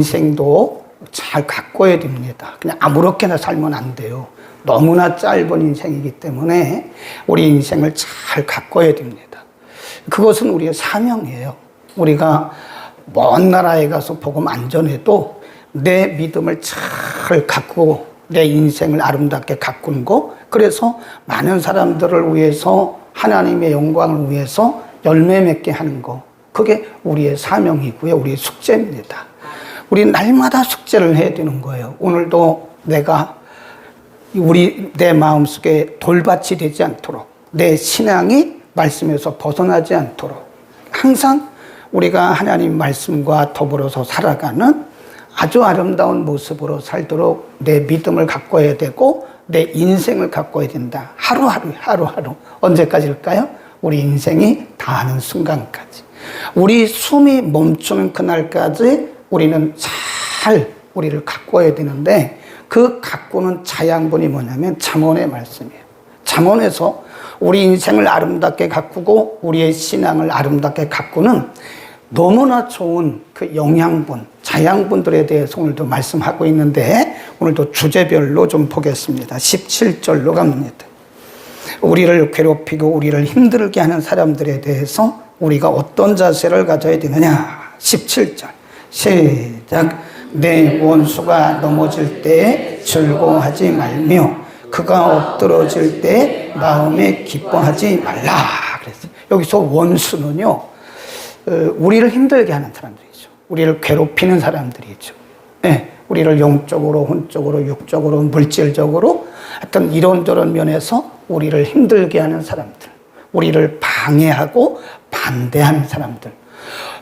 인생도 잘 가꿔야 됩니다. 그냥 아무렇게나 살면 안 돼요. 너무나 짧은 인생이기 때문에 우리 인생을 잘 가꿔야 됩니다. 그것은 우리의 사명이에요. 우리가 먼 나라에 가서 복음 안 전해도 내 믿음을 잘 가꾸고 내 인생을 아름답게 가꾸는 거, 그래서 많은 사람들을 위해서 하나님의 영광을 위해서 열매 맺게 하는 거, 그게 우리의 사명이고요. 우리의 숙제입니다. 우리 날마다 숙제를 해야 되는 거예요. 오늘도 내가 내 마음속에 돌밭이 되지 않도록, 내 신앙이 말씀에서 벗어나지 않도록 항상 우리가 하나님 말씀과 더불어서 살아가는 아주 아름다운 모습으로 살도록 내 믿음을 가꿔야 되고 내 인생을 가꿔야 된다. 하루하루. 언제까지일까요? 우리 인생이 다하는 순간까지. 우리 숨이 멈추는 그날까지 우리는 잘 우리를 가꿔야 되는데, 그 가꾸는 자양분이 뭐냐면 잠언의 말씀이에요. 잠언에서 우리 인생을 아름답게 가꾸고 우리의 신앙을 아름답게 가꾸는 너무나 좋은 그 영양분, 자양분들에 대해서 오늘도 말씀하고 있는데, 오늘도 주제별로 좀 보겠습니다. 17절로 갑니다. 우리를 괴롭히고 우리를 힘들게 하는 사람들에 대해서 우리가 어떤 자세를 가져야 되느냐. 17절 시작. 내 원수가 넘어질 때 즐거워하지 말며 그가 엎드러질 때 마음에 기뻐하지 말라. 그랬어요. 여기서 원수는요, 우리를 힘들게 하는 사람들이죠. 우리를 괴롭히는 사람들이죠. 네, 우리를 영적으로, 혼적으로, 육적으로, 물질적으로 하여튼 이런저런 면에서 우리를 힘들게 하는 사람들, 우리를 방해하고 반대하는 사람들.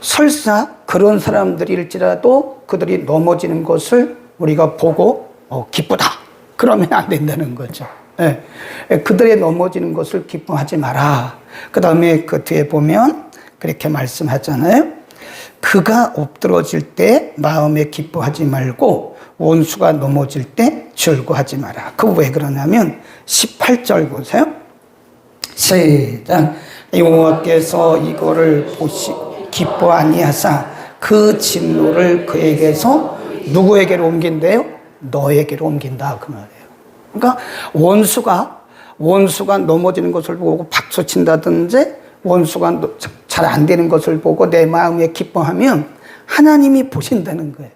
설사 그런 사람들일지라도 그들이 넘어지는 것을 우리가 보고 기쁘다, 그러면 안 된다는 거죠. 네. 그들의 넘어지는 것을 기뻐하지 마라. 그 다음에 그 뒤에 보면 그렇게 말씀하잖아요. 그가 엎드러질 때 마음에 기뻐하지 말고 원수가 넘어질 때 즐거워하지 마라. 그 왜 그러냐면 18절 보세요. 시작. 여호와께서 이거를 보시고 기뻐 아니하사 그 진노를 그에게서 누구에게로 옮긴대요? 너에게로 옮긴다, 그 말이에요. 그러니까 원수가 넘어지는 것을 보고 박수 친다든지, 원수가 잘 안 되는 것을 보고 내 마음에 기뻐하면 하나님이 보신다는 거예요.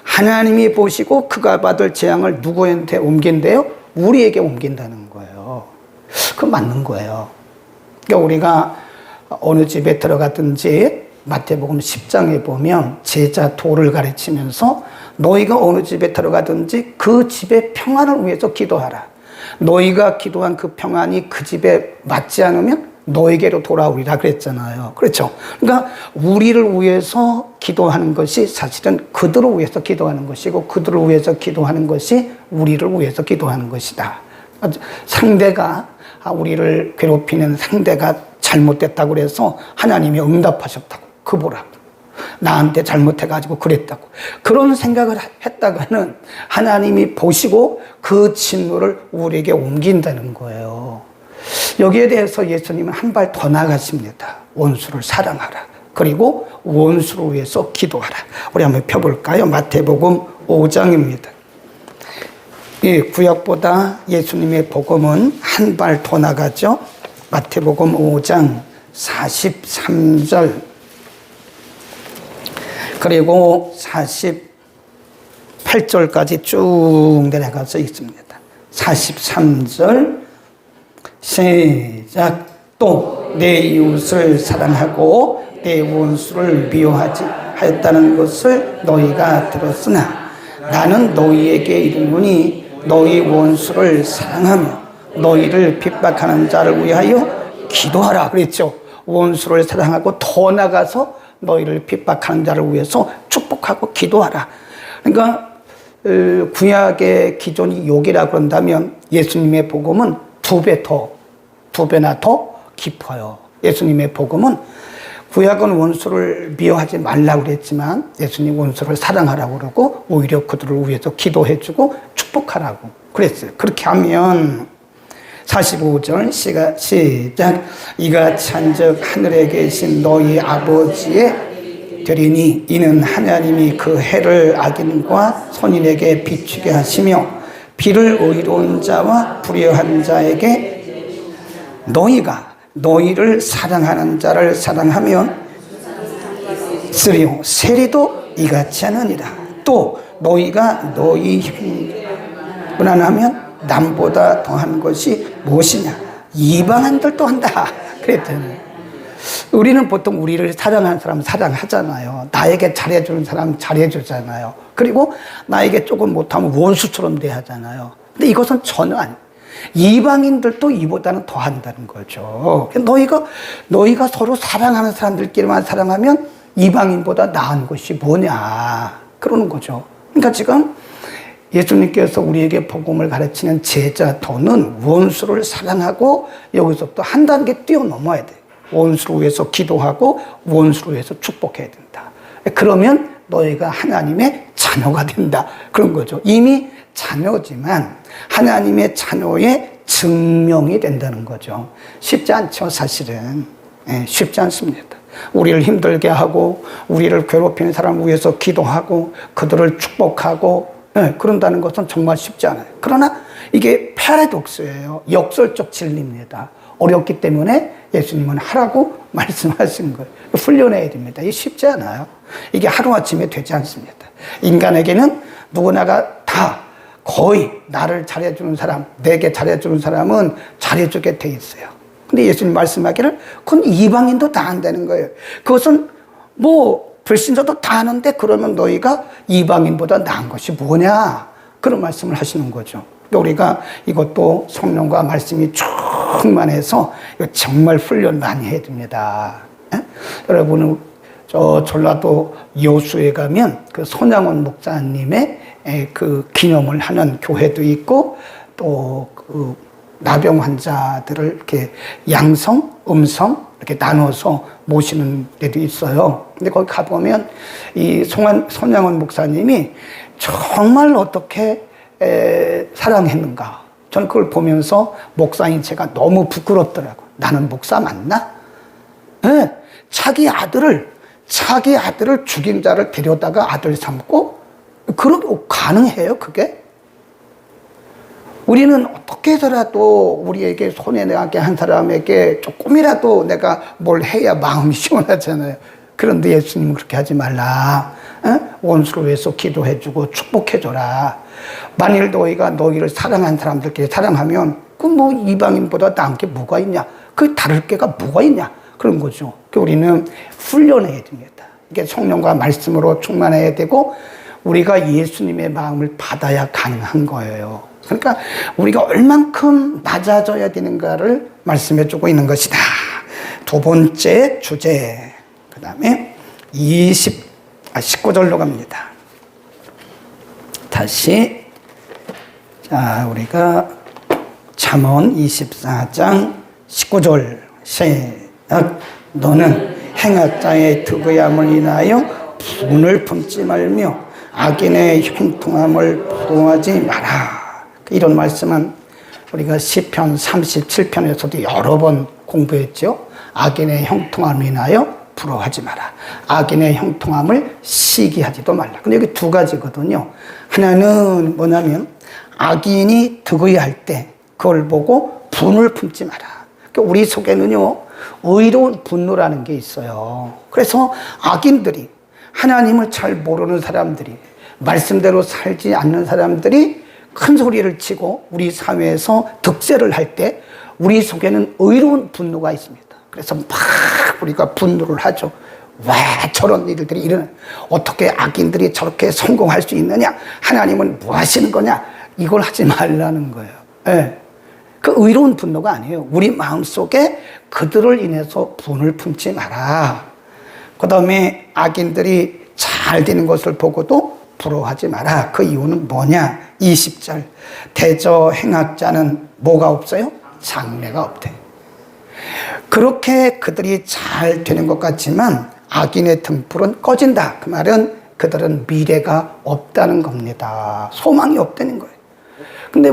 하나님이 보시고 그가 받을 재앙을 누구한테 옮긴대요? 우리에게 옮긴다는 거예요. 그건 맞는 거예요. 그러니까 우리가 어느 집에 들어갔든지 마태복음 10장에 보면 제자 도를 가르치면서 너희가 어느 집에 들어가든지 그 집의 평안을 위해서 기도하라. 너희가 기도한 그 평안이 그 집에 맞지 않으면 너에게로 돌아오리라 그랬잖아요. 그렇죠? 그러니까 우리를 위해서 기도하는 것이 사실은 그들을 위해서 기도하는 것이고, 그들을 위해서 기도하는 것이 우리를 위해서 기도하는 것이다. 상대가, 우리를 괴롭히는 상대가 잘못됐다고 그래서 하나님이 응답하셨다고, 그 보라고, 나한테 잘못해가지고 그랬다고, 그런 생각을 했다가는 하나님이 보시고 그 진노를 우리에게 옮긴다는 거예요. 여기에 대해서 예수님은 한 발 더 나가십니다. 원수를 사랑하라. 그리고 원수를 위해서 기도하라. 우리 한번 펴볼까요? 마태복음 5장입니다. 예, 구약보다 예수님의 복음은 한 발 더 나가죠. 마태복음 5장 43절 그리고 48절까지 쭉 내려가서 있습니다. 43절 시작. 또 내 이웃을 사랑하고 내 원수를 미워하지 하였다는 것을 너희가 들었으나 나는 너희에게 이르노니 너희 원수를 사랑하며 너희를 핍박하는 자를 위하여 기도하라 그랬죠. 원수를 사랑하고 더 나가서 너희를 핍박하는 자를 위해서 축복하고 기도하라. 그러니까 구약의 기존이 욕이라 그런다면 예수님의 복음은 두 배나 더 깊어요. 예수님의 복음은 구약은 원수를 미워하지 말라고 그랬지만 예수님 원수를 사랑하라고 그러고 오히려 그들을 위해서 기도해주고 축복하라고 그랬어요. 그렇게 하면 45절 시작. 이가 찬즉 하늘에 계신 너희 아버지의 되리니 이는 하나님이 그 해를 악인과 선인에게 비추게 하시며 비를 의로운 자와 불의한 자에게 너희가 너희를 사랑하는 자를 사랑하면 쓰리오 세리도 이같이 하느니라. 또 너희가 너희 무난하면 남보다 더한 것이 무엇이냐? 이방인들도 한다 그랬잖아요. 우리는 보통 우리를 사랑하는 사람 사랑하잖아요. 나에게 잘해주는 사람 잘해주잖아요. 그리고 나에게 조금 못하면 원수처럼 대하잖아요. 근데 이것은 전혀 아니에요. 이방인들도 이보다는 더 한다는 거죠. 너희가 서로 사랑하는 사람들끼리만 사랑하면 이방인보다 나은 것이 뭐냐 그러는 거죠. 그러니까 지금 예수님께서 우리에게 복음을 가르치는 제자도는 원수를 사랑하고 여기서부터 한 단계 뛰어넘어야 돼요. 원수를 위해서 기도하고 원수를 위해서 축복해야 된다. 그러면 너희가 하나님의 자녀가 된다. 그런 거죠. 이미 자녀지만 하나님의 자녀의 증명이 된다는 거죠. 쉽지 않죠, 사실은. 쉽지 않습니다. 우리를 힘들게 하고 우리를 괴롭히는 사람을 위해서 기도하고 그들을 축복하고 그런다는 것은 정말 쉽지 않아요. 그러나 이게 패러독스예요. 역설적 진리입니다. 어렵기 때문에 예수님은 하라고 말씀하신 거예요. 훈련해야 됩니다. 이게 쉽지 않아요. 이게 하루아침에 되지 않습니다. 인간에게는 누구나가 다 거의 나를 잘해주는 사람, 내게 잘해주는 사람은 잘해주게 돼 있어요. 근데 예수님 말씀하기를 그건 이방인도 다 한다는 거예요. 그것은 불신자도 다 하는데 그러면 너희가 이방인보다 나은 것이 뭐냐? 그런 말씀을 하시는 거죠. 우리가 이것도 성령과 말씀이 충만해서 정말 훈련 많이 해야 됩니다. 여러분은 저 전라도 여수에 가면 그 손양원 목사님의 그 기념을 하는 교회도 있고 또 그 나병 환자들을 이렇게 양성, 음성 이렇게 나눠서 모시는 데도 있어요. 근데 거기 가보면 이 손양원 목사님이 정말 어떻게 사랑했는가. 저는 그걸 보면서 목사인 제가 너무 부끄럽더라고요. 나는 목사 맞나? 네. 자기 아들을 죽인 자를 데려다가 아들 삼고 그렇게 가능해요, 그게? 우리는 어떻게 해서라도 우리에게 손해나게 한 사람에게 조금이라도 내가 뭘 해야 마음이 시원하잖아요. 그런데 예수님은 그렇게 하지 말라. 원수를 위해서 기도해주고 축복해줘라. 만일 너희가 너희를 사랑한 사람들끼리 사랑하면 그 이방인보다 나은 게 뭐가 있냐? 그 다를 게가 뭐가 있냐? 그런 거죠. 우리는 훈련해야 됩니다. 이게 성령과 말씀으로 충만해야 되고 우리가 예수님의 마음을 받아야 가능한 거예요. 그러니까 우리가 얼만큼 낮아져야 되는가를 말씀해주고 있는 것이다. 두 번째 주제. 그 다음에 19절로 갑니다. 다시 자 우리가 잠언 24장 19절 시작. 너는 행악자의 득의함을 인하여 분을 품지 말며 악인의 형통함을 부러워하지 마라. 이런 말씀은 우리가 시편 37편에서도 여러 번 공부했죠. 악인의 형통함을 인하여 부러워하지 마라. 악인의 형통함을 시기하지도 말라. 근데 여기 두 가지거든요. 하나는 뭐냐면 악인이 득의할 때 그걸 보고 분을 품지 마라. 그러니까 우리 속에는요 의로운 분노라는 게 있어요. 그래서 악인들이 하나님을 잘 모르는 사람들이 말씀대로 살지 않는 사람들이 큰 소리를 치고 우리 사회에서 득세를 할 때 우리 속에는 의로운 분노가 있습니다. 그래서 막 우리가 분노를 하죠. 왜 저런 일들이 일어나? 어떻게 악인들이 저렇게 성공할 수 있느냐? 하나님은 뭐 하시는 거냐? 이걸 하지 말라는 거예요. 네. 그 의로운 분노가 아니에요. 우리 마음속에 그들을 인해서 분을 품지 마라. 그 다음에 악인들이 잘 되는 것을 보고도 부러워하지 마라. 그 이유는 뭐냐? 20절. 대저 행악자는 뭐가 없어요? 장래가 없대. 그렇게 그들이 잘 되는 것 같지만 악인의 등불은 꺼진다. 그 말은 그들은 미래가 없다는 겁니다. 소망이 없다는 거예요. 근데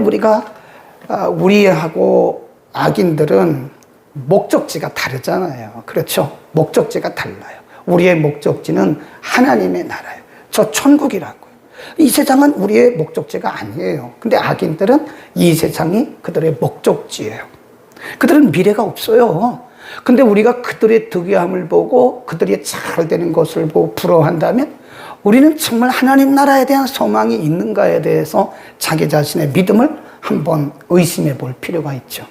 우리하고 악인들은 목적지가 다르잖아요. 그렇죠? 목적지가 달라요. 우리의 목적지는 하나님의 나라예요. 저 천국이라고요. 이 세상은 우리의 목적지가 아니에요. 근데 악인들은 이 세상이 그들의 목적지예요. 그들은 미래가 없어요. 근데 우리가 그들의 득이함을 보고 그들이 잘 되는 것을 보고 부러워한다면 우리는 정말 하나님 나라에 대한 소망이 있는가에 대해서 자기 자신의 믿음을 한번 의심해 볼 필요가 있죠.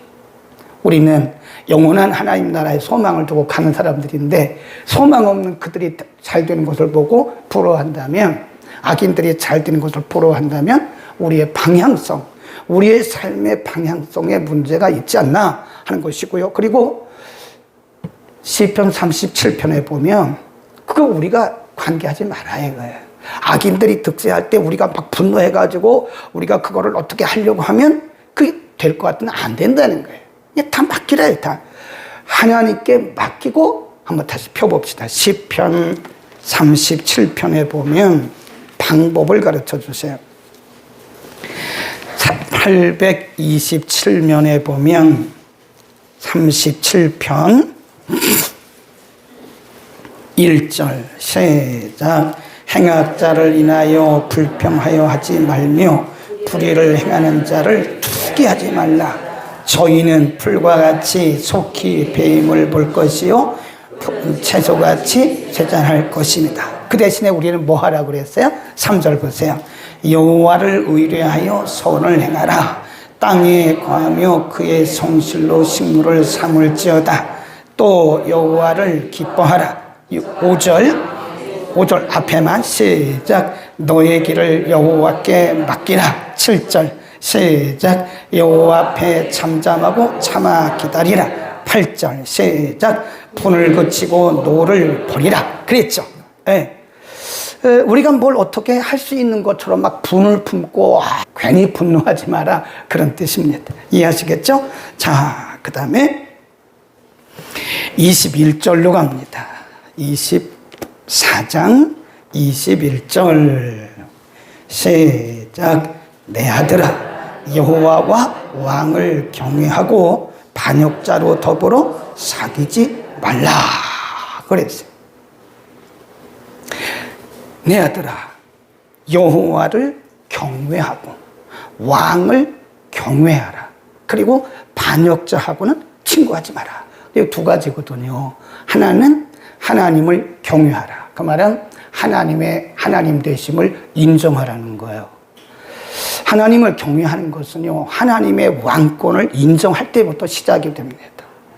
우리는 영원한 하나님 나라의 소망을 두고 가는 사람들인데 소망 없는 그들이 잘 되는 것을 보고 부러워한다면, 악인들이 잘 되는 것을 부러워한다면 우리의 방향성, 우리의 삶의 방향성에 문제가 있지 않나 하는 것이고요. 그리고 시편 37편에 보면 그거 우리가 관계하지 말아야 해요. 악인들이 득세할 때 우리가 막 분노해가지고 우리가 그거를 어떻게 하려고 하면 그게 될 것 같으면 안 된다는 거예요. 그냥 다 맡기라 해요. 다 하나님께 맡기고 한번 다시 펴봅시다. 시편 37편에 보면 방법을 가르쳐 주세요. 827면에 보면 37편 1절 시작. 행악자를 인하여 불평하여 하지 말며 불의를 행하는 자를 투기하지 말라. 저희는 풀과 같이 속히 배임을 볼 것이요 채소같이 쇠잔할 것입니다. 그 대신에 우리는 뭐 하라고 그랬어요? 3절 보세요. 여호와를 의뢰하여 선을 행하라. 땅에 거하며 그의 성실로 식물을 삼을지어다. 또 여호와를 기뻐하라. 5절 앞에만 시작. 너의 길을 여호와께 맡기라. 7절 시작. 여호와 앞에 잠잠하고 참아 기다리라. 8절 시작. 분을 그치고 노를 버리라. 그랬죠. 네. 우리가 뭘 어떻게 할 수 있는 것처럼 막 분을 품고 괜히 분노하지 마라, 그런 뜻입니다. 이해하시겠죠? 자, 그 다음에 21절로 갑니다. 24장 21절 시작. 내 아들아, 여호와와 왕을 경외하고 반역자로 더불어 사귀지 말라 그랬어요. 내 아들아, 여호와를 경외하고 왕을 경외하라. 그리고 반역자하고는 친구하지 마라. 이 두 가지거든요. 하나는 하나님을 경외하라. 그 말은 하나님 되심을 인정하라는 거예요. 하나님을 경외하는 것은요, 하나님의 왕권을 인정할 때부터 시작이 됩니다.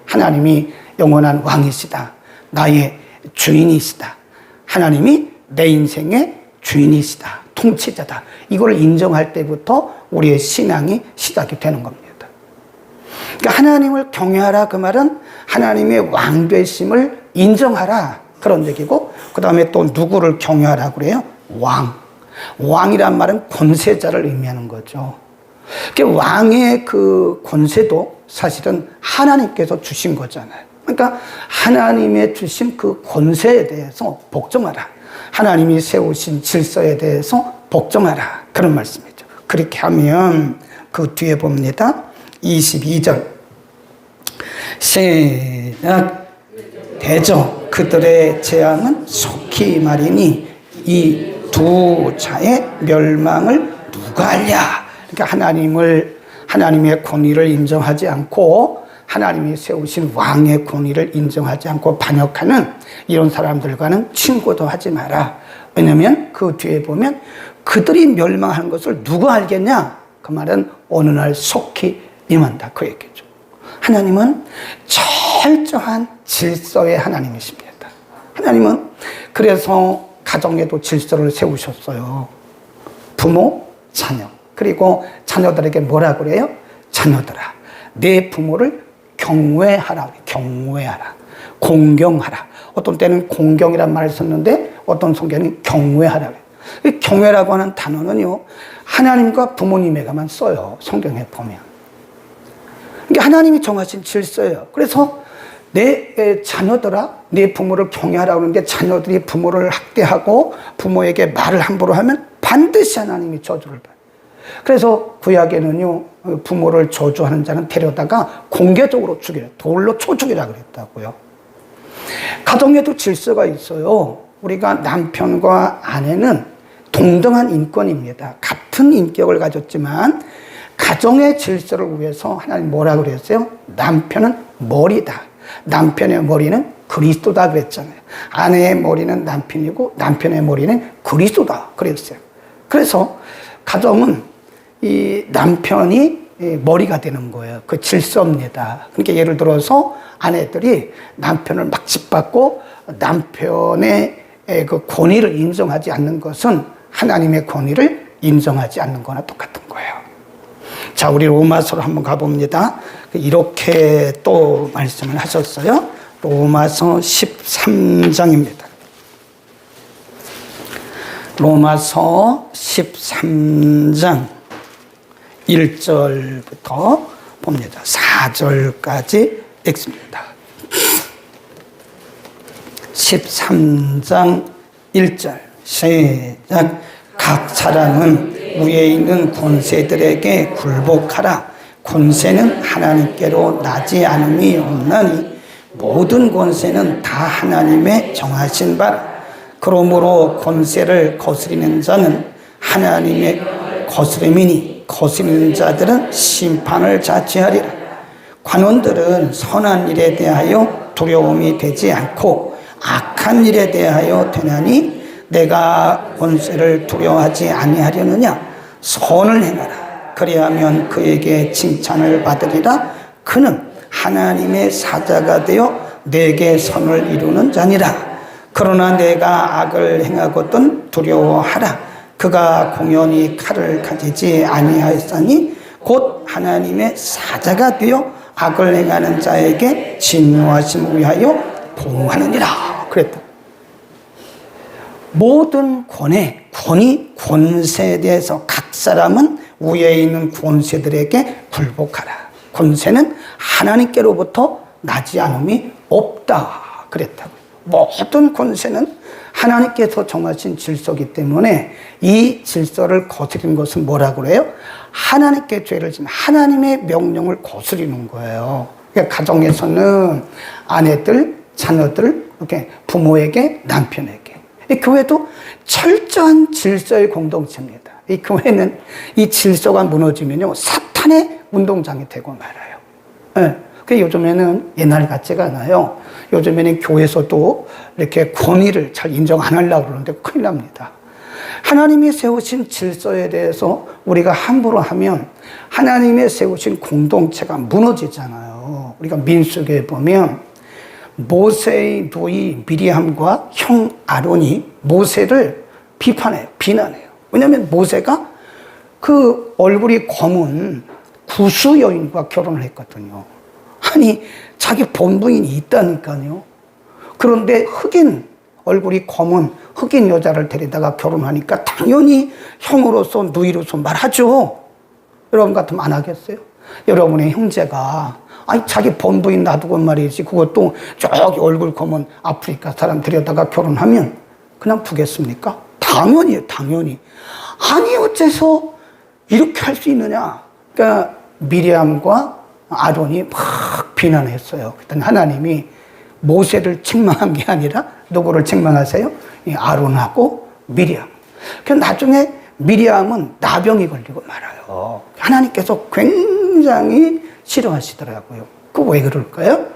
하나님이 영원한 왕이시다. 나의 주인이시다. 하나님이 내 인생의 주인이시다. 통치자다. 이걸 인정할 때부터 우리의 신앙이 시작이 되는 겁니다. 그러니까 하나님을 경외하라, 그 말은 하나님의 왕 되심을 인정하라, 그런 얘기고, 그 다음에 또 누구를 경외하라 그래요? 왕. 왕이란 말은 권세자를 의미하는 거죠. 왕의 그 권세도 사실은 하나님께서 주신 거잖아요. 그러니까 하나님의 주신 그 권세에 대해서 복종하라. 하나님이 세우신 질서에 대해서 복종하라, 그런 말씀이죠. 그렇게 하면 그 뒤에 봅니다. 22절 시작. 대저 그들의 재앙은 속히 말이니 이 두 자의 멸망을 누가 알랴. 그러니까 하나님의 권위를 인정하지 않고 하나님이 세우신 왕의 권위를 인정하지 않고 반역하는 이런 사람들과는 친구도 하지 마라. 왜냐하면 그 뒤에 보면 그들이 멸망하는 것을 누가 알겠냐? 그 말은 어느 날 속히 임한다, 그 얘기죠. 하나님은 철저한 질서의 하나님이십니다. 하나님은 그래서 가정에도 질서를 세우셨어요. 부모, 자녀. 그리고 자녀들에게 뭐라 그래요? 자녀들아, 내 부모를 경외하라. 경외하라. 공경하라. 어떤 때는 공경이란 말을 썼는데 어떤 성경은 경외하라. 경외라고 하는 단어는요, 하나님과 부모님에게만 써요. 성경에 보면. 그러니까 하나님이 정하신 질서예요. 그래서 내 자녀들아, 내 부모를 경외하라고 하는데 자녀들이 부모를 학대하고 부모에게 말을 함부로 하면 반드시 하나님이 저주를 받아요. 그래서 구약에는요, 부모를 저주하는 자는 데려다가 공개적으로 죽여요. 돌로 쳐 죽이라 그랬다고요. 가정에도 질서가 있어요. 우리가 남편과 아내는 동등한 인권입니다. 같은 인격을 가졌지만 가정의 질서를 위해서 하나님 뭐라고 그랬어요? 남편은 머리다. 남편의 머리는 그리스도다 그랬잖아요. 아내의 머리는 남편이고 남편의 머리는 그리스도다 그랬어요. 그래서 가정은 이 남편이 머리가 되는 거예요. 그 질서입니다. 그러니까 예를 들어서 아내들이 남편을 막 짓밟고 남편의 그 권위를 인정하지 않는 것은 하나님의 권위를 인정하지 않는 거나 똑같은 거예요. 자, 우리 로마서로 한번 가봅니다. 이렇게 또 말씀을 하셨어요. 로마서 13장입니다. 로마서 13장 1절부터 봅니다. 4절까지 읽습니다. 13장 1절 시작. 각 사람은 위에 있는 권세들에게 굴복하라. 권세는 하나님께로 나지 않음이 없나니 모든 권세는 다 하나님의 정하신 바라. 그러므로 권세를 거스리는 자는 하나님의 거스림이니 거스리는 자들은 심판을 자취하리라. 관원들은 선한 일에 대하여 두려움이 되지 않고 악한 일에 대하여 되나니 내가 권세를 두려워하지 아니하려느냐. 선을 행하라. 그리하면 그에게 칭찬을 받으리라. 그는 하나님의 사자가 되어 내게 선을 이루는 자니라. 그러나 내가 악을 행하거든 두려워하라. 그가 공연히 칼을 가지지 아니하였으니 곧 하나님의 사자가 되어 악을 행하는 자에게 진노하심을 위하여 보응하느니라. 그랬다. 모든 권위, 권세에 대해서 각 사람은 위에 있는 권세들에게 굴복하라. 권세는 하나님께로부터 나지 않음이 없다. 그랬다고요. 모든 권세는 하나님께서 정하신 질서이기 때문에 이 질서를 거스리는 것은 뭐라고 그래요? 하나님께 죄를 지면 하나님의 명령을 거스리는 거예요. 그러니까 가정에서는 아내들, 자녀들, 이렇게 부모에게, 남편에게. 이 교회도 철저한 질서의 공동체입니다. 이 교회는 이 질서가 무너지면요, 사탄의 운동장이 되고 말아요. 네. 그 요즘에는 옛날 같지가 않아요. 요즘에는 교회에서도 이렇게 권위를 잘 인정 안 하려고 그러는데 큰일 납니다. 하나님이 세우신 질서에 대해서 우리가 함부로 하면 하나님의 세우신 공동체가 무너지잖아요. 우리가 민수기에 보면 모세의 누이 미리암과 형 아론이 모세를 비판해요. 비난해요. 왜냐하면 모세가 그 얼굴이 검은 구수 여인과 결혼을 했거든요. 아니, 자기 본부인이 있다니까요. 그런데 흑인, 얼굴이 검은 흑인 여자를 데리다가 결혼하니까 당연히 형으로서 누이로서 말하죠. 여러분 같으면 안 하겠어요? 여러분의 형제가 아니 자기 본부인 놔두고 말이지 그것도 저기 얼굴 검은 아프리카 사람 데려다가 결혼하면 그냥 두겠습니까? 당연히. 아니 어째서 이렇게 할 수 있느냐. 그러니까 미리암과 아론이 막 비난했어요. 그랬더니 하나님이 모세를 책망한 게 아니라 누구를 책망하세요? 아론하고 미리암. 그래서 나중에 미리암은 나병이 걸리고 말아요. 하나님께서 굉장히 싫어하시더라고요. 그거 왜 그럴까요?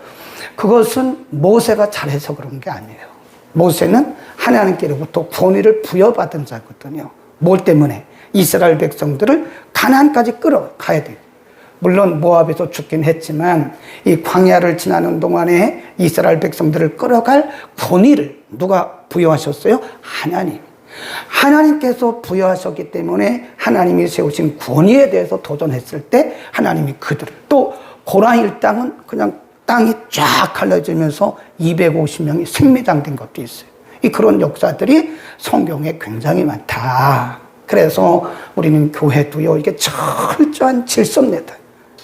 그것은 모세가 잘해서 그런 게 아니에요. 모세는 하나님께로부터 권위를 부여받은 자거든요. 뭘 때문에? 이스라엘 백성들을 가나안까지 끌어가야 돼요. 물론 모압에서 죽긴 했지만 이 광야를 지나는 동안에 이스라엘 백성들을 끌어갈 권위를 누가 부여하셨어요? 하나님. 하나님께서 부여하셨기 때문에 하나님이 세우신 권위에 대해서 도전했을 때 하나님이 그들을 또 고라일 땅은 그냥 땅이 쫙 갈라지면서 250명이 생매장된 것도 있어요. 그런 역사들이 성경에 굉장히 많다. 그래서 우리는 교회도요, 이게 철저한 질서입니다.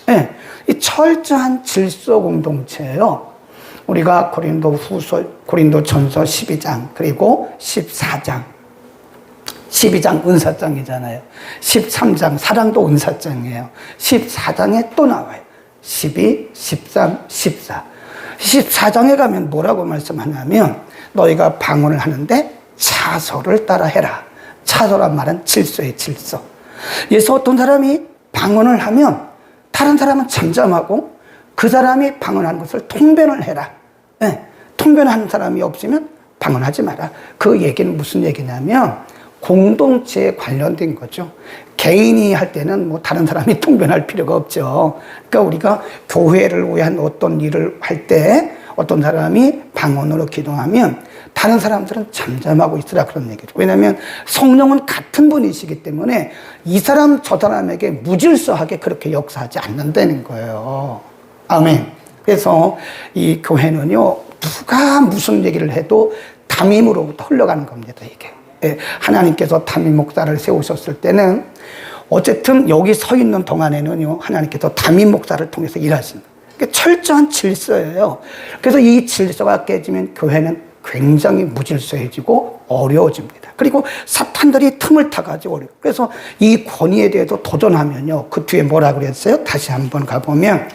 네, 이 철저한 질서 공동체예요. 우리가 고린도전서 12장 그리고 14장 12장 은사장이잖아요. 13장 사랑도 은사장이에요. 14장에 또 나와요. 12, 13, 14. 14장에 가면 뭐라고 말씀하냐면 너희가 방언을 하는데 차서를 따라 해라. 차서란 말은 질서의 질서. 그래서 어떤 사람이 방언을 하면 다른 사람은 잠잠하고 그 사람이 방언하는 것을 통변을 해라. 네, 통변하는 사람이 없으면 방언하지 마라. 그 얘기는 무슨 얘기냐면 공동체에 관련된 거죠. 개인이 할 때는 뭐 다른 사람이 통변할 필요가 없죠. 그러니까 우리가 교회를 위한 어떤 일을 할 때 어떤 사람이 방언으로 기도하면 다른 사람들은 잠잠하고 있으라 그런 얘기죠. 왜냐하면 성령은 같은 분이시기 때문에 이 사람 저 사람에게 무질서하게 그렇게 역사하지 않는다는 거예요. 아멘. 그래서 이 교회는요, 누가 무슨 얘기를 해도 담임으로부터 흘러가는 겁니다, 이게. 하나님께서 담임 목사를 세우셨을 때는 어쨌든 여기 서 있는 동안에는요, 하나님께서 담임 목사를 통해서 일하십니다. 철저한 질서예요. 그래서 이 질서가 깨지면 교회는 굉장히 무질서해지고 어려워집니다. 그리고 사탄들이 틈을 타가지고 어려워요. 그래서 이 권위에 대해서 도전하면요, 그 뒤에 뭐라 그랬어요? 다시 한번 가보면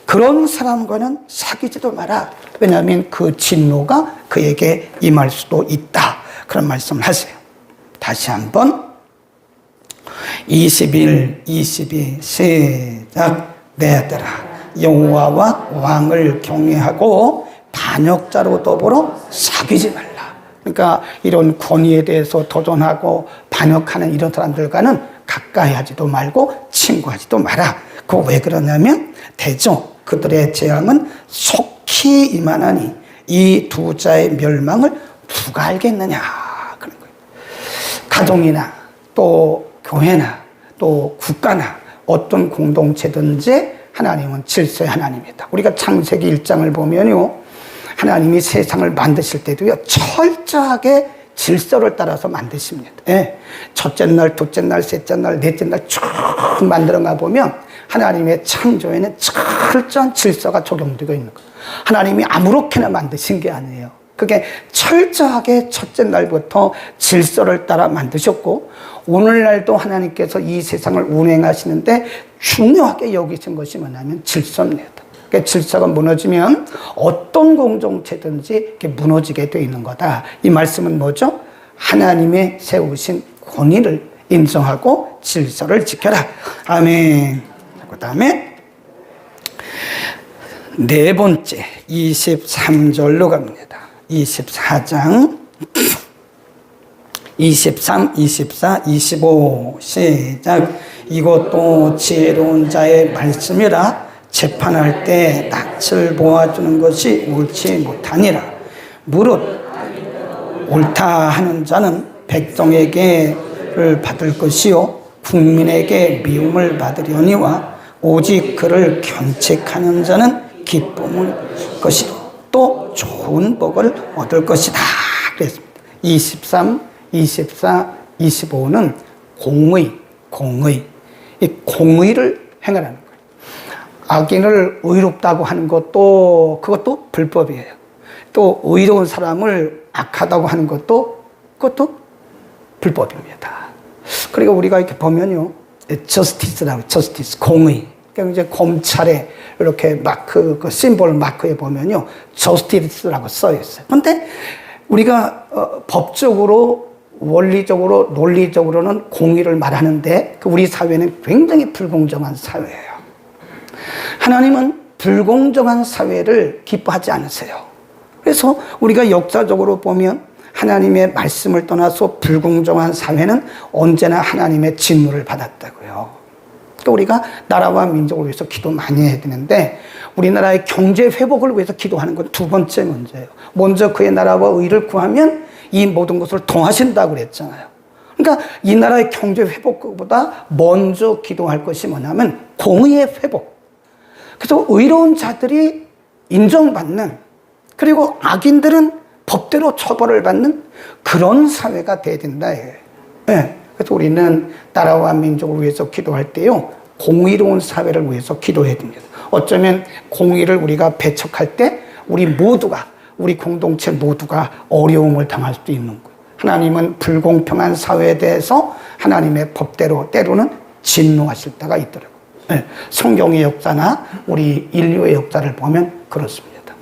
그런 사람과는 사귀지도 마라. 왜냐하면 그 진노가 그에게 임할 수도 있다. 그런 말씀을 하세요. 다시 한번 21, 22 시작. 내 아들아 여호와와 왕을 경외하고 반역자로 더불어 사귀지 말라. 그러니까 이런 권위에 대해서 도전하고 반역하는 이런 사람들과는 가까이 하지도 말고 친구하지도 마라. 그거 왜 그러냐면 대저 그들의 재앙은 속히 임하나니 이 두 자의 멸망을 누가 알겠느냐 그런 거예요. 가정이나 또 교회나 또 국가나 어떤 공동체든지 하나님은 질서의 하나님이다. 우리가 창세기 1장을 보면요, 하나님이 세상을 만드실 때도요, 철저하게 질서를 따라서 만드십니다. 예. 첫째 날, 둘째 날, 셋째 날, 넷째 날 쭉 만들어가 보면 하나님의 창조에는 철저한 질서가 적용되고 있는 거예요. 하나님이 아무렇게나 만드신 게 아니에요. 그게 철저하게 첫째 날부터 질서를 따라 만드셨고, 오늘날도 하나님께서 이 세상을 운행하시는데 중요하게 여기신 것이 뭐냐면 질서입니다. 그러니까 질서가 무너지면 어떤 공동체든지 이렇게 무너지게 되어 있는 거다. 이 말씀은 뭐죠? 하나님의 세우신 권위를 인정하고 질서를 지켜라. 아멘. 그 다음에 네 번째 23절로 갑니다. 24장 23, 24, 25 시작. 이것도 지혜로운 자의 말씀이라 재판할 때 낯을 보아주는 것이 옳지 못하니라. 무릇 옳다 하는 자는 백성에게를 받을 것이요 국민에게 미움을 받으려니와 오직 그를 견책하는 자는 기쁨을 것이요 또 좋은 복을 얻을 것이다 그랬습니다. 23, 24, 25는 공의. 이 공의를 행하라는 거예요. 악인을 의롭다고 하는 그것도 불법이에요. 또 의로운 사람을 악하다고 하는 그것도 불법입니다. 그리고 우리가 이렇게 보면요, justice라고, justice, 공의. 그러니까 이제 검찰에 이렇게 마크, 그 심볼 마크에 보면요, justice라고 써 있어요. 근데 우리가 법적으로, 원리적으로, 논리적으로는 공의를 말하는데 우리 사회는 굉장히 불공정한 사회예요. 하나님은 불공정한 사회를 기뻐하지 않으세요. 그래서 우리가 역사적으로 보면 하나님의 말씀을 떠나서 불공정한 사회는 언제나 하나님의 진노를 받았다고요. 그러니까 우리가 나라와 민족을 위해서 기도 많이 해야 되는데 우리나라의 경제 회복을 위해서 기도하는 건 두 번째 문제예요. 먼저 그의 나라와 의를 구하면 이 모든 것을 통하신다고 그랬잖아요. 그러니까 이 나라의 경제 회복보다 먼저 기도할 것이 뭐냐면 공의의 회복. 그래서 의로운 자들이 인정받는, 그리고 악인들은 법대로 처벌을 받는 그런 사회가 돼야 된다. 네. 그래서 우리는 나라와 민족을 위해서 기도할 때요, 공의로운 사회를 위해서 기도해야 됩니다. 어쩌면 공의를 우리가 배척할 때 우리 공동체 모두가 어려움을 당할 수도 있는 거예요. 하나님은 불공평한 사회에 대해서 하나님의 법대로 때로는 진노하실 때가 있더라고요. 네. 성경의 역사나 우리 인류의 역사를 보면 그렇습니다.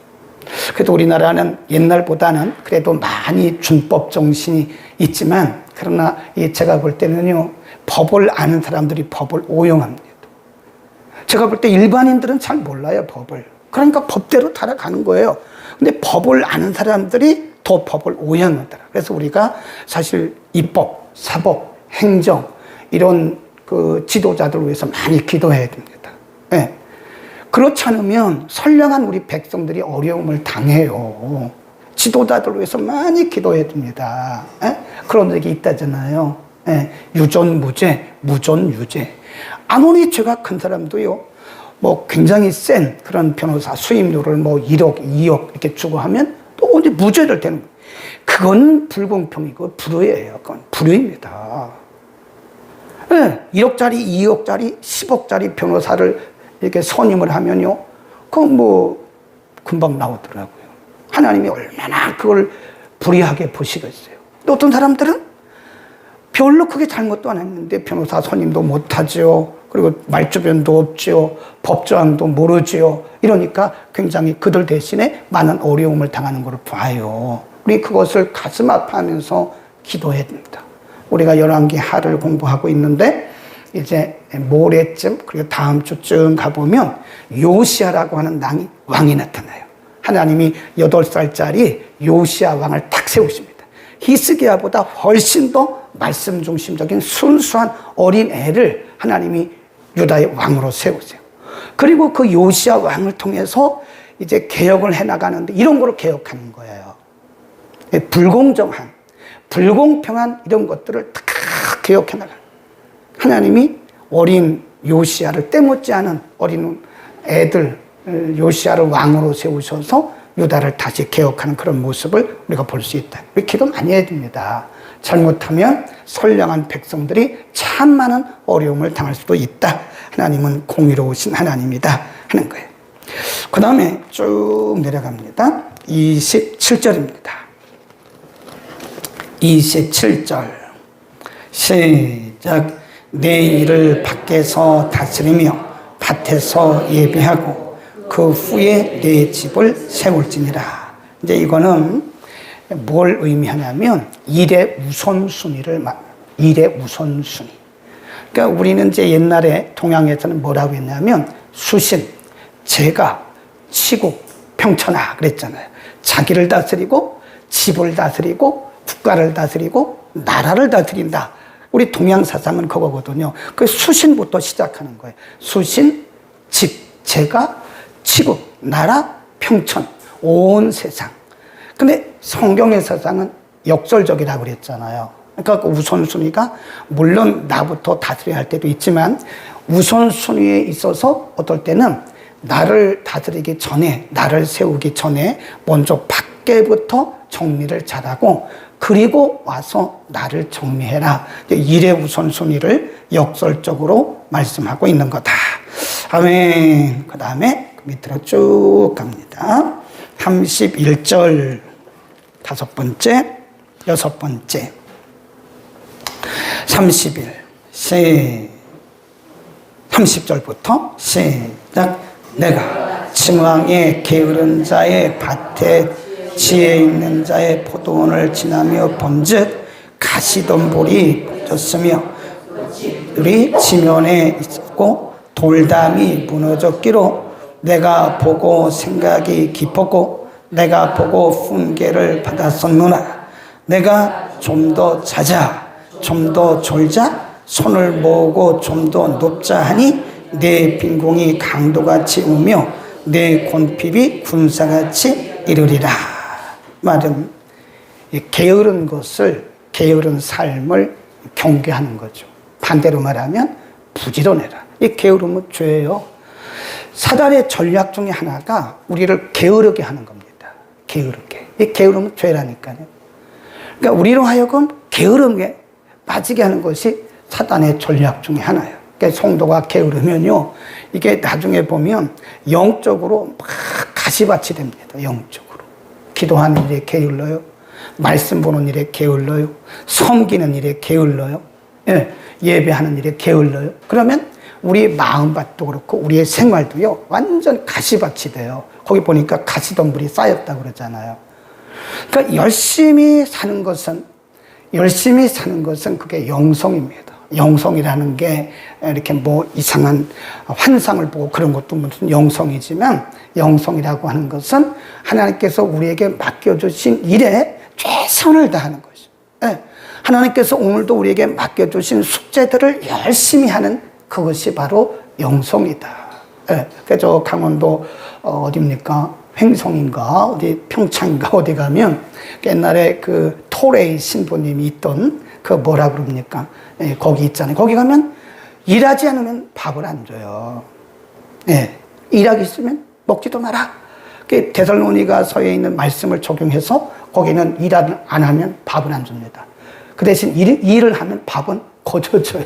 그래도 우리나라는 옛날보다는 그래도 많이 준법 정신이 있지만, 그러나 제가 볼 때는요, 법을 아는 사람들이 법을 오용합니다. 제가 볼 때 일반인들은 잘 몰라요, 법을. 그러니까 법대로 따라가는 거예요. 근데 법을 아는 사람들이 더 법을 오용하더라. 그래서 우리가 사실 입법, 사법, 행정 이런 그 지도자들을 위해서 많이 기도해야 됩니다. 네. 그렇지 않으면 선량한 우리 백성들이 어려움을 당해요. 지도자들을 위해서 많이 기도해야 됩니다. 네? 그런 얘기 있다잖아요. 네. 유전무죄, 무전유죄. 아무리 죄가 큰 사람도요, 뭐 굉장히 센 그런 변호사 수임료를 뭐 1억, 2억 이렇게 주고 하면 또 이제 무죄를 되는 거예요. 그건 불공평이고 불의예요. 그건 불의입니다. 네, 1억짜리, 2억짜리, 10억짜리 변호사를 이렇게 선임을 하면요, 그건 뭐 금방 나오더라고요. 하나님이 얼마나 그걸 불의하게 보시겠어요. 또 어떤 사람들은 별로 크게 잘못도 안 했는데 변호사 선임도 못하죠. 그리고 말주변도 없죠. 법조항도 모르죠. 이러니까 굉장히 그들 대신에 많은 어려움을 당하는 걸 봐요. 우리 그것을 가슴 아파하면서 기도해야 됩니다. 우리가 열왕기 하를 공부하고 있는데 이제 모레쯤 그리고 다음 주쯤 가보면 요시야라고 하는 왕이 나타나요. 하나님이 8살짜리 요시야 왕을 딱 세우십니다. 히스기야보다 훨씬 더 말씀 중심적인 순수한 어린 애를 하나님이 유다의 왕으로 세우세요. 그리고 그 요시야 왕을 통해서 이제 개혁을 해나가는데 이런 거를 개혁하는 거예요. 불공정한, 불공평한 이런 것들을 다 개혁해나가는. 하나님이 어린 요시야를 때묻지 않은 어린 애들 요시야를 왕으로 세우셔서 유다를 다시 개혁하는 그런 모습을 우리가 볼 수 있다. 우리 기도 많이 해야 됩니다. 잘못하면 선량한 백성들이 참 많은 어려움을 당할 수도 있다. 하나님은 공의로우신 하나님이다 하는 거예요. 그 다음에 쭉 내려갑니다. 27절입니다. 27절 시작. 내 일을 밖에서 다스리며 밭에서 예비하고 그 후에 내 집을 세울지니라. 이제 이거는 뭘 의미하냐면 일의 우선순위를 일의 우선순위. 그러니까 우리는 이제 옛날에 동양에서는 뭐라고 했냐면 수신, 제가, 치국, 평천하 그랬잖아요. 자기를 다스리고 집을 다스리고 국가를 다스리고 나라를 다스린다. 우리 동양 사상은 그거거든요. 그 수신부터 시작하는 거예요. 수신, 집, 제가, 치국, 나라, 평천, 온 세상. 근데 성경의 사상은 역설적이라고 그랬잖아요. 그러니까 그 우선순위가 물론 나부터 다스려야 할 때도 있지만 우선순위에 있어서 어떨 때는 나를 다스리기 전에, 나를 세우기 전에 먼저 밖에부터 정리를 잘하고 그리고 와서 나를 정리해라. 일의 우선순위를 역설적으로 말씀하고 있는 거다. 아멘. 그 다음에 밑으로 쭉 갑니다. 31절 5번째, 6번째 30일 30절부터 시작. 내가 칭왕의 게으른 자의 밭에 지혜 있는 자의 포도원을 지나며 본즉 가시덤불이 퍼졌으며 우리 지면에 있었고 돌담이 무너졌기로 내가 보고 생각이 깊었고 내가 보고 훈계를 받았었노라. 내가 좀 더 자자, 좀 더 졸자, 손을 모으고 좀 더 높자 하니 내 빈공이 강도같이 오며 내 곤핍이 군사같이 이르리라. 말은 게으른 것을, 게으른 삶을 경계하는 거죠. 반대로 말하면 부지런해라. 이 게으름은 죄예요. 사단의 전략 중에 하나가 우리를 게으르게 하는 겁니다. 게으르게. 이 게으름은 죄라니까요. 그러니까 우리로 하여금 게으름에 빠지게 하는 것이 사단의 전략 중에 하나예요. 그러니까 성도가 게으르면요, 이게 나중에 보면 영적으로 막 가시밭이 됩니다. 영적으로. 기도하는 일에 게을러요. 말씀 보는 일에 게을러요. 섬기는 일에 게을러요. 예, 예배하는 일에 게을러요. 그러면 우리 마음밭도 그렇고 우리의 생활도요 완전 가시밭이 돼요. 거기 보니까 가시덤불이 쌓였다고 그러잖아요. 그러니까 열심히 사는 것은 그게 영성입니다. 영성이라는 게 이렇게 뭐 이상한 환상을 보고 그런 것도 무슨 영성이지만, 영성이라고 하는 것은 하나님께서 우리에게 맡겨주신 일에 최선을 다하는 것이죠. 하나님께서 오늘도 우리에게 맡겨주신 숙제들을 열심히 하는 그것이 바로 영성이다. 그래서 강원도 어디입니까? 횡성인가 어디 평창인가 어디 가면 옛날에 그 토레이 신부님이 있던 그 뭐라 그럽니까? 거기 있잖아요. 거기 가면 일하지 않으면 밥을 안 줘요. 일하기 있으면 먹지도 마라. 데살로니가서에 있는 말씀을 적용해서 거기는 일 안 하면 밥을 안 줍니다. 그 대신 일을 하면 밥은 거저줘요.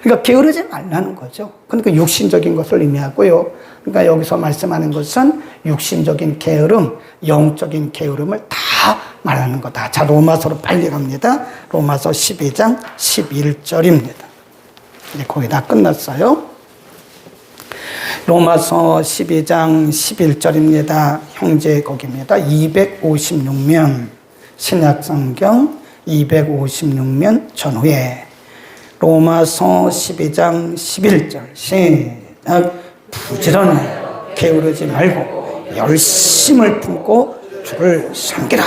그러니까 게으르지 말라는 거죠. 그러니까 육신적인 것을 의미하고요. 그러니까 여기서 말씀하는 것은 육신적인 게으름, 영적인 게으름을 다 말하는 거다. 자, 로마서로 빨리 갑니다. 로마서 12장 11절입니다. 이제 거의 다 끝났어요. 로마서 12장 11절입니다. 형제 거기입니다. 256면 신약성경 256면 전후에 로마서 12장 11절 시작. 부지런하여 게으르지 말고 열심을 품고 주를 섬기라.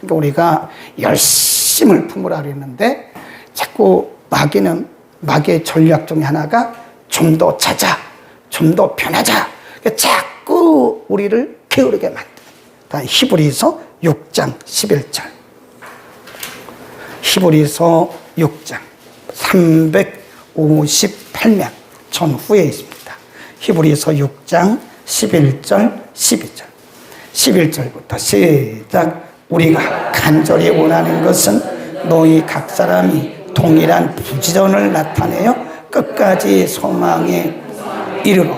그러니까 우리가 열심을 품으라 그랬는데 자꾸 마귀의 전략 중에 하나가 좀 더 자자, 좀 더 편하자. 그러니까 자꾸 우리를 게으르게 만드는. 히브리서 6장 11절. 히브리서 6장 358면 전후에 있습니다. 히브리서 6장 11절 12절 11절부터 시작. 우리가 간절히 원하는 것은 너희 각 사람이 동일한 부지런을 나타내어 끝까지 소망에 이르러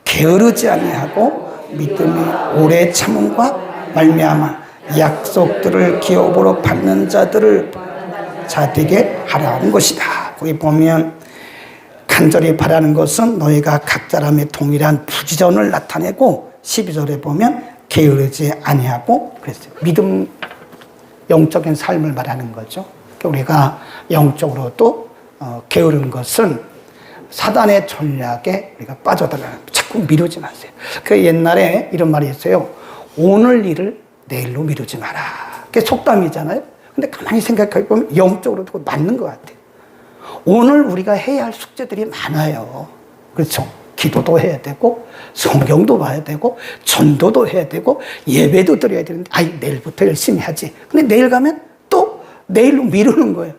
게으르지 아니하고 믿음이 오래 참음과 말미암아 약속들을 기업으로 받는 자들을 되게 하라는 것이다. 거기 보면 간절히 바라는 것은 너희가 각 사람의 동일한 부지런을 나타내고 12절에 보면 게으르지 아니하고 그랬어요. 믿음, 영적인 삶을 말하는 거죠. 우리가 영적으로도 게으른 것은 사단의 전략에 우리가 빠져들어가는, 자꾸 미루지 마세요. 그 옛날에 이런 말이 있어요. 오늘 일을 내일로 미루지 마라. 그게 속담이잖아요. 근데 가만히 생각해 보면 영적으로도 맞는 것 같아요. 오늘 우리가 해야 할 숙제들이 많아요. 그렇죠? 기도도 해야 되고 성경도 봐야 되고 전도도 해야 되고 예배도 드려야 되는데 내일부터 열심히 하지. 근데 내일 가면 또 내일로 미루는 거예요.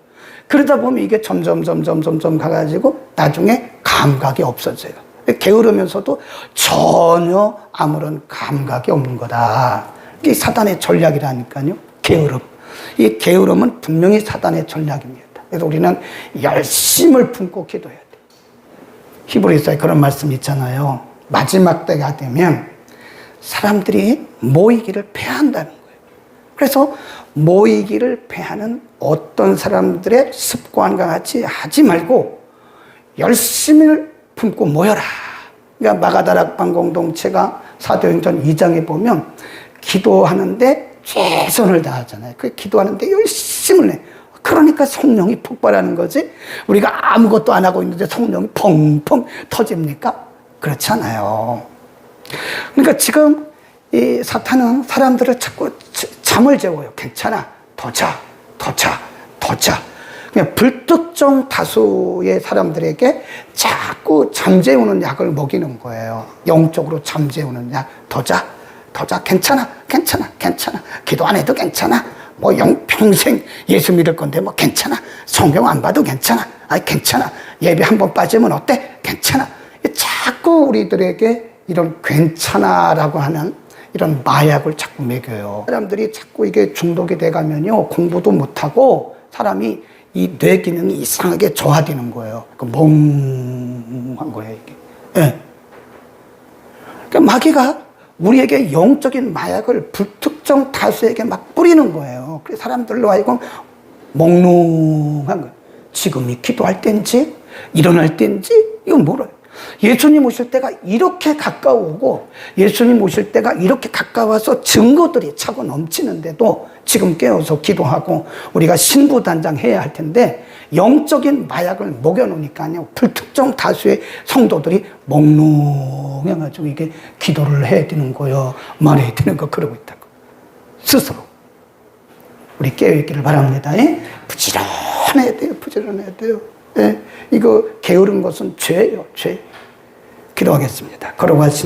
그러다 보면 이게 점점 가가지고 나중에 감각이 없어져요. 게으르면서도 전혀 아무런 감각이 없는 거다. 이게 사단의 전략이라니까요. 게으름. 이 게으름은 분명히 사단의 전략입니다. 그래서 우리는 열심을 품고 기도해야 돼요. 히브리서에 그런 말씀이 있잖아요. 마지막 때가 되면 사람들이 모이기를 패한다는 거예요. 그래서 모이기를 패하는 어떤 사람들의 습관과 같이 하지 말고 열심을 품고 모여라. 그러니까 마가다락방 공동체가 사도행전 2장에 보면 기도하는데 최선을 다하잖아요. 그 기도하는데 열심을 내. 그러니까 성령이 폭발하는 거지. 우리가 아무것도 안 하고 있는데 성령이 펑펑 터집니까? 그렇지 않아요. 그러니까 지금 이 사탄은 사람들을 자꾸 잠을 재워요. 괜찮아. 더 자. 그냥 불특정 다수의 사람들에게 자꾸 잠재우는 약을 먹이는 거예요. 영적으로 잠재우는 약. 더 자. 괜찮아. 기도 안 해도 괜찮아. 평생 예수 믿을 건데 괜찮아. 성경 안 봐도 괜찮아. 괜찮아. 예배 한번 빠지면 어때? 괜찮아. 자꾸 우리들에게 이런 괜찮아라고 하는 이런 마약을 자꾸 먹여요. 사람들이 자꾸 이게 중독이 돼가면요. 공부도 못하고 사람이 이 뇌 기능이 이상하게 저하되는 거예요. 멍한 거예요, 이게. 네. 그러니까 마귀가 우리에게 영적인 마약을 불특정 다수에게 막 뿌리는 거예요. 그래서 사람들로 하여금 몽롱한 거예요. 지금이 기도할 때인지 일어날 때인지 이건 몰라요. 예수님 오실 때가 이렇게 가까우고 예수님 오실 때가 이렇게 가까워서 증거들이 차고 넘치는데도 지금 깨어서 기도하고 우리가 신부단장해야 할 텐데 영적인 마약을 먹여놓으니까요. 불특정 다수의 성도들이 몽롱해가지고 이게 기도를 해야 되는 거요. 말해야 되는 거 그러고 있다고. 스스로. 우리 깨어있기를 바랍니다. 부지런해야 돼요. 부지런해야 돼요. 이거 게으른 것은 죄예요. 죄. 기도하겠습니다. 걸어가신